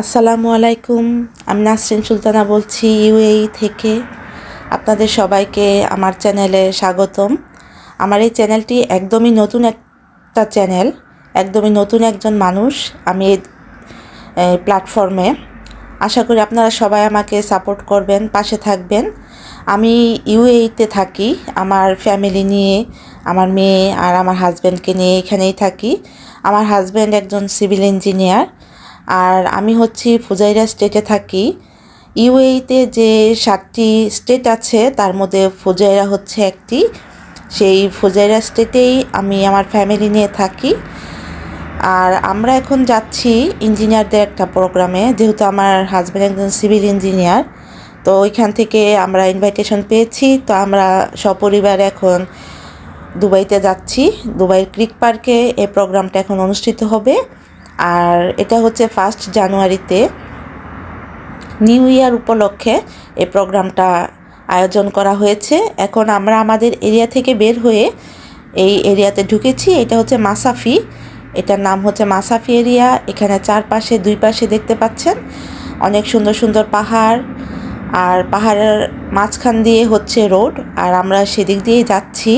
আসসালামু আলাইকুম। আমি নাসরিন সুলতানা বলছি ইউএই থেকে। আপনাদের সবাইকে আমার চ্যানেলে স্বাগতম। আমার এই চ্যানেলটি একদমই নতুন একটা চ্যানেল, একদমই নতুন একজন মানুষ আমি এই প্ল্যাটফর্মে। আশা করি আপনারা সবাই আমাকে সাপোর্ট করবেন, পাশে থাকবেন। আমি ইউএইতে থাকি আমার ফ্যামিলি নিয়ে, আমার মেয়ে আর আমার হাজব্যান্ডকে নিয়ে এখানেই থাকি। আমার হাজব্যান্ড একজন সিভিল ইঞ্জিনিয়ার, আর আমি হচ্ছি ফুজাইরা স্টেটে থাকি। ইউএইতে যে 7টি স্টেট আছে তার মধ্যে ফুজাইরা হচ্ছে একটি। সেই ফুজাইরা স্টেটেই আমি আমার ফ্যামিলি নিয়ে থাকি। আর আমরা এখন যাচ্ছি ইঞ্জিনিয়ারদের একটা প্রোগ্রামে, যেহেতু আমার হাজব্যান্ড একজন সিভিল ইঞ্জিনিয়ার। তো ওইখান থেকে আমরা ইনভাইটেশন পেয়েছি, তো আমরা সপরিবারে এখন দুবাইতে যাচ্ছি। দুবাইয়ের ক্রিক পার্কে এই প্রোগ্রামটা এখন অনুষ্ঠিত হবে। আর এটা হচ্ছে 1 জানুয়ারিতে নিউ ইয়ার উপলক্ষে এই প্রোগ্রামটা আয়োজন করা হয়েছে। এখন আমরা আমাদের এরিয়া থেকে বের হয়ে এই এরিয়াতে ঢুকেছি। এটা হচ্ছে মাসাফি, এটার নাম হচ্ছে মাসাফি এরিয়া। এখানে চারপাশে দুই পাশে দেখতে পাচ্ছেন অনেক সুন্দর সুন্দর পাহাড়, আর পাহাড়ের মাঝখান দিয়ে হচ্ছে রোড, আর আমরা সেদিক দিয়েই যাচ্ছি।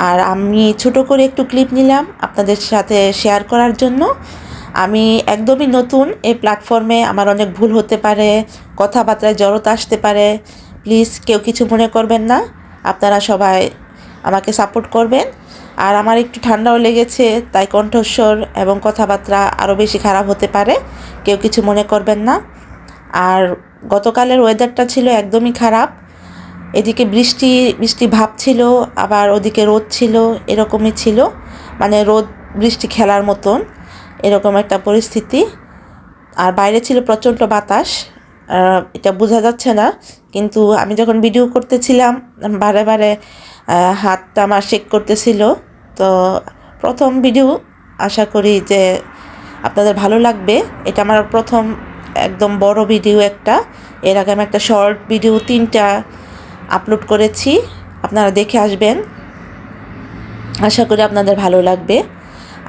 আর আমি ছোট করে একটু ক্লিপ নিলাম আপনাদের সাথে শেয়ার করার জন্য। আমি একদমই নতুন এই প্ল্যাটফর্মে, আমার অনেক ভুল হতে পারে, কথাবার্তায় জড়তা আসতে পারে। প্লিজ কেউ কিছু মনে করবেন না, আপনারা সবাই আমাকে সাপোর্ট করবেন। আর আমার একটু ঠান্ডাও লেগেছে, তাই কণ্ঠস্বর এবং কথাবার্তা আরও বেশি খারাপ হতে পারে, কেউ কিছু মনে করবেন না। আর গতকালের ওয়েদারটা ছিল একদমই খারাপ। এদিকে বৃষ্টি বৃষ্টি ভাব ছিল, আবার ওদিকে রোদ ছিল, এরকমই ছিল, মানে রোদ বৃষ্টি খেলার মতন এরকম একটা পরিস্থিতি। আর বাইরে ছিল প্রচণ্ড বাতাস, এটা বোঝা যাচ্ছে না, কিন্তু আমি যখন ভিডিও করতেছিলাম বারে বারে হাতটা আমার শেক করতেছিল। তো প্রথম ভিডিও, আশা করি যে আপনাদের ভালো লাগবে। এটা আমার প্রথম একদম বড় ভিডিও একটা। এর আগে আমি একটা শর্ট ভিডিও 3টা আপলোড করেছি, আপনারা দেখে আসবেন, আশা করি আপনাদের ভালো লাগবে।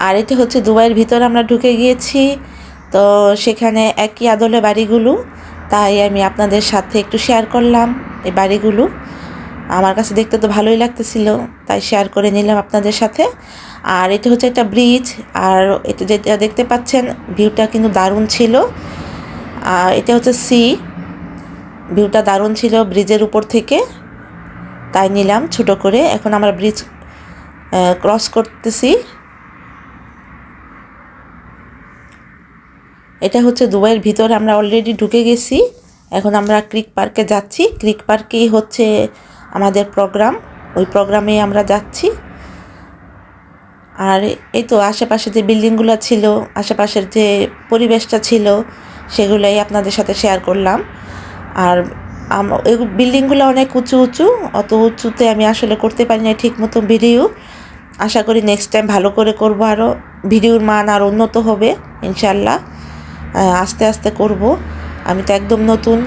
আর এটা হচ্ছে দুবাইয়ের ভিতরে আমরা ঢুকে গিয়েছি, তো সেখানে একই আদলে বাড়িগুলো, তাই আমি আপনাদের সাথে একটু শেয়ার করলাম এই বাড়িগুলো। আমার কাছে দেখতে তো ভালোই লাগতেছিল, তাই শেয়ার করে নিলাম আপনাদের সাথে। আর এটা হচ্ছে একটা ব্রিজ, আর এটা যেটা দেখতে পাচ্ছেন ভিউটা কিন্তু দারুণ ছিল। আর এটা হচ্ছে ভিউটা দারুণ ছিল ব্রিজের উপর থেকে, তাই নিলাম ছোট করে। এখন আমরা ব্রিজ ক্রস করতেছি। এটা হচ্ছে দুবাইয়ের ভিতরে আমরা অলরেডি ঢুকে গেছি। এখন আমরা ক্রিক পার্কে যাচ্ছি। ক্রিক পার্কেই হচ্ছে আমাদের প্রোগ্রাম, ওই প্রোগ্রামেই আমরা যাচ্ছি। আর এই তো আশেপাশে যে বিল্ডিংগুলো ছিল, আশেপাশের যে পরিবেশটা ছিল, সেগুলোই আপনাদের সাথে শেয়ার করলাম। আর এই বিল্ডিংগুলো অনেক উঁচু উঁচু, অত উঁচুতে আমি আসলে করতে পারি না ঠিক মতো ভিডিও। আশা করি নেক্সট টাইম ভালো করে করব, আরও ভিডিওর মান আর উন্নত হবে ইনশাল্লাহ। আস্তে আস্তে করব, আমি তো একদম নতুন,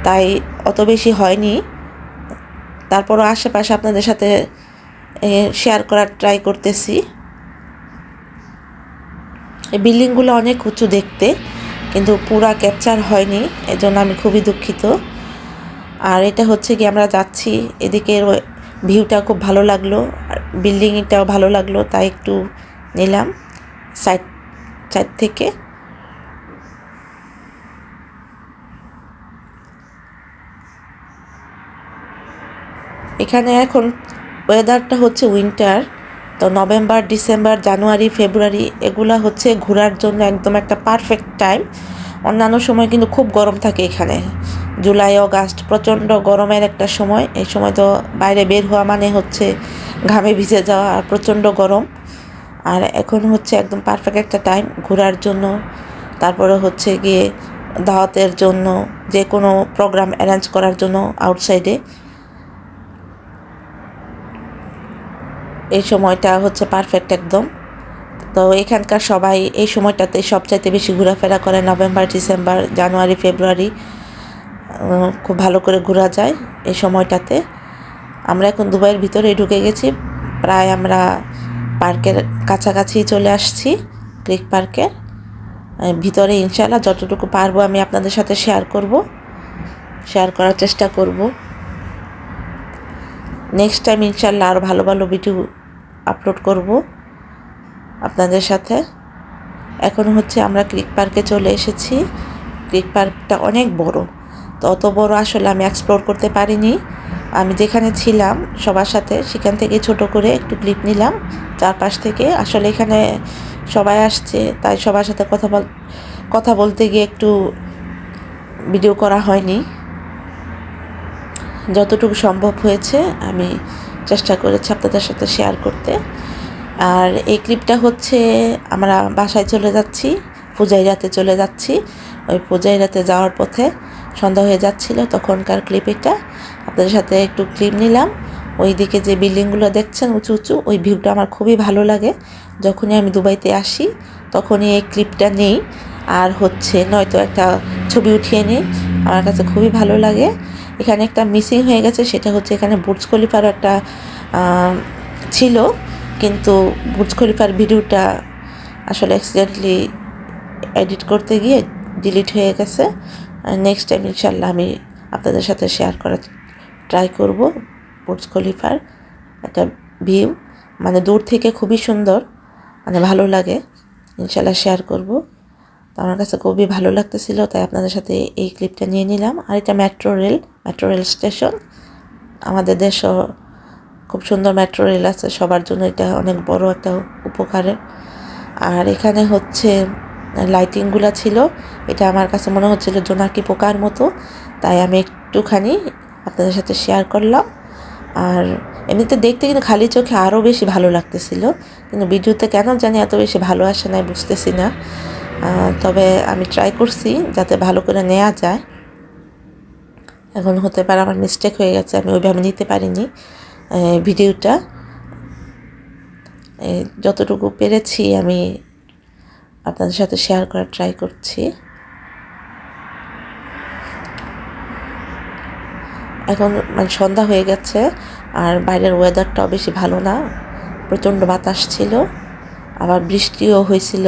তাই অত বেশি হয়নি। তারপরও আশেপাশে আপনাদের সাথে শেয়ার করার ট্রাই করতেছি। এই বিল্ডিংগুলো অনেক উঁচু দেখতে, কিন্তু পুরা ক্যাপচার হয়নি, এজন্য আমি খুবই দুঃখিত। আর এটা হচ্ছে কি আমরা যাচ্ছি, এদিকের ভিউটা খুব ভালো লাগলো, আর বিল্ডিংটাও ভালো লাগলো, তাই একটু নিলাম সাইড সাইড থেকে। এখানে এখন ওয়েদারটা হচ্ছে উইন্টার, তো নভেম্বর, ডিসেম্বর, জানুয়ারি, ফেব্রুয়ারি এগুলা হচ্ছে ঘোরার জন্য একদম একটা পারফেক্ট টাইম। অন্যান্য সময় কিন্তু খুব গরম থাকে এখানে, জুলাই অগাস্ট প্রচণ্ড গরমের একটা সময়। এই সময় তো বাইরে বের হওয়া মানে হচ্ছে ঘামে ভিজে যাওয়া, আর প্রচণ্ড গরম। আর এখন হচ্ছে একদম পারফেক্ট একটা টাইম ঘোরার জন্য, তারপরে হচ্ছে গিয়ে দাওয়াতের জন্য, যে কোনো প্রোগ্রাম অ্যারেঞ্জ করার জন্য আউটসাইডে। এই সময়টা হচ্ছে পারফেক্ট একদম। তো এখানকার সবাই এই সময়টাতে সবচাইতে বেশি ঘোরাফেরা করে, নভেম্বর, ডিসেম্বর, জানুয়ারি, ফেব্রুয়ারি খুব ভালো করে ঘোরা যায় এই সময়টাতে। আমরা এখন দুবাইয়ের ভিতরে ঢুকে গেছি, প্রায় আমরা পার্কের কাছাকাছি চলে আসছি, ক্রিক পার্কের। ভিতরে ইনশাআল্লাহ যতটুকু পারবো আমি আপনাদের সাথে শেয়ার করার চেষ্টা করব। নেক্সট টাইম ইনশাআল্লাহ আরও ভালো ভালো ভিডিও আপলোড করব আপনাদের সাথে। এখন হচ্ছে আমরা ক্রিক পার্কে চলে এসেছি। ক্রিক পার্কটা অনেক বড়, তো অত বড় আসলে আমি এক্সপ্লোর করতে পারিনি। আমি যেখানে ছিলাম সবার সাথে সেখান থেকে ছোট করে একটু ক্লিপ নিলাম চারপাশ থেকে। আসলে এখানে সবাই আসছে, তাই সবার সাথে কথা বলতে গিয়ে একটু ভিডিও করা হয়নি। যতটুকু সম্ভব হয়েছে আমি চেষ্টা করেছি আপনাদের সাথে শেয়ার করতে। আর এই ক্লিপটা হচ্ছে আমরা বাসায় চলে যাচ্ছি, ফুজাইরাতে চলে যাচ্ছি। ওই ফুজাইরাতে যাওয়ার পথে সন্ধ্যা হয়ে যাচ্ছিল, তখনকার ক্লিপ এটা। আপনাদের সাথে একটু ক্লিপ নিলাম। ওই দিকে যে বিল্ডিংগুলো দেখছেন উঁচু উঁচু, ওই ভিউটা আমার খুবই ভালো লাগে। যখনই আমি দুবাইতে আসি তখনই এই ক্লিপটা নেই, আর হচ্ছে নয়তো একটা ছবি উঠিয়ে নিই। আমার কাছে খুবই ভালো লাগে। এখানে একটা মিসিং হয়ে গেছে, সেটা হচ্ছে এখানে বুর্জ খলিফারও একটা ছিল, কিন্তু বুর্জ খলিফার ভিডিওটা আসলে অ্যাক্সিডেন্টলি এডিট করতে গিয়ে ডিলিট হয়ে গেছে। নেক্সট টাইম ইনশাল্লাহ আমি আপনাদের সাথে শেয়ার করার ট্রাই করব বুর্জ খলিফার একটা ভিউ, মানে দূর থেকে খুবই সুন্দর, মানে ভালো লাগে। ইনশাল্লাহ শেয়ার করব। তো আমার কাছে খুবই ভালো লাগতেছিল, তাই আপনাদের সাথে এই ক্লিপটা নিয়ে নিলাম। আর এটা মেট্রো রেল স্টেশন। আমাদের দেশও খুব সুন্দর মেট্রো রেল আছে, সবার জন্য এটা অনেক বড় একটা উপকারের। আর এখানে হচ্ছে লাইটিংগুলো ছিল, এটা আমার কাছে মনে হচ্ছিল জোনাকি পোকার মতো, তাই আমি একটুখানি আপনাদের সাথে শেয়ার করলাম। আর এমনিতে দেখতে কিন্তু খালি চোখে আরও বেশি ভালো লাগতেছিল, কিন্তু ভিডিওতে কেন জানি এত বেশি ভালো আসে না, বুঝতেছি না। তবে আমি ট্রাই করছি যাতে ভালো করে নেওয়া যায়। এখন হতে পারে আমার মিস্টেক হয়ে গেছে, আমি ওইভাবে নিতে পারিনি ভিডিওটা। যতটুকু পেরেছি আমি আপনাদের সাথে শেয়ার করার ট্রাই করছি। এখন মানে সন্ধ্যা হয়ে গেছে, আর বাইরের ওয়েদারটাও বেশি ভালো না, প্রচণ্ড বাতাস ছিল, আবার বৃষ্টিও হয়েছিল।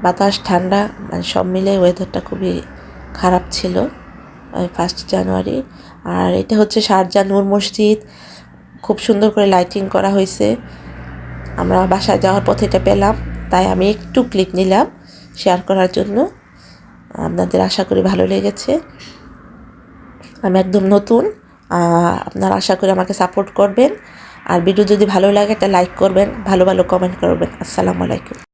বাতাস ঠান্ডা, মানে সব মিলে ওয়েদারটা খুবই খারাপ ছিল 1 জানুয়ারি। আর এটা হচ্ছে শারজাহ নূর মসজিদ, খুব সুন্দর করে লাইটিং করা হয়েছে। আমরা বাসায় যাওয়ার পথে এটা পেলাম, তাই আমি একটু ক্লিপ নিলাম শেয়ার করার জন্য। আপনাদের আশা করি ভালো লেগেছে। আমি একদম নতুন, আপনারা আশা করি আমাকে সাপোর্ট করবেন। আর ভিডিও যদি ভালো লাগে একটা লাইক করবেন, ভালো ভালো কমেন্ট করবেন। আসসালামু আলাইকুম।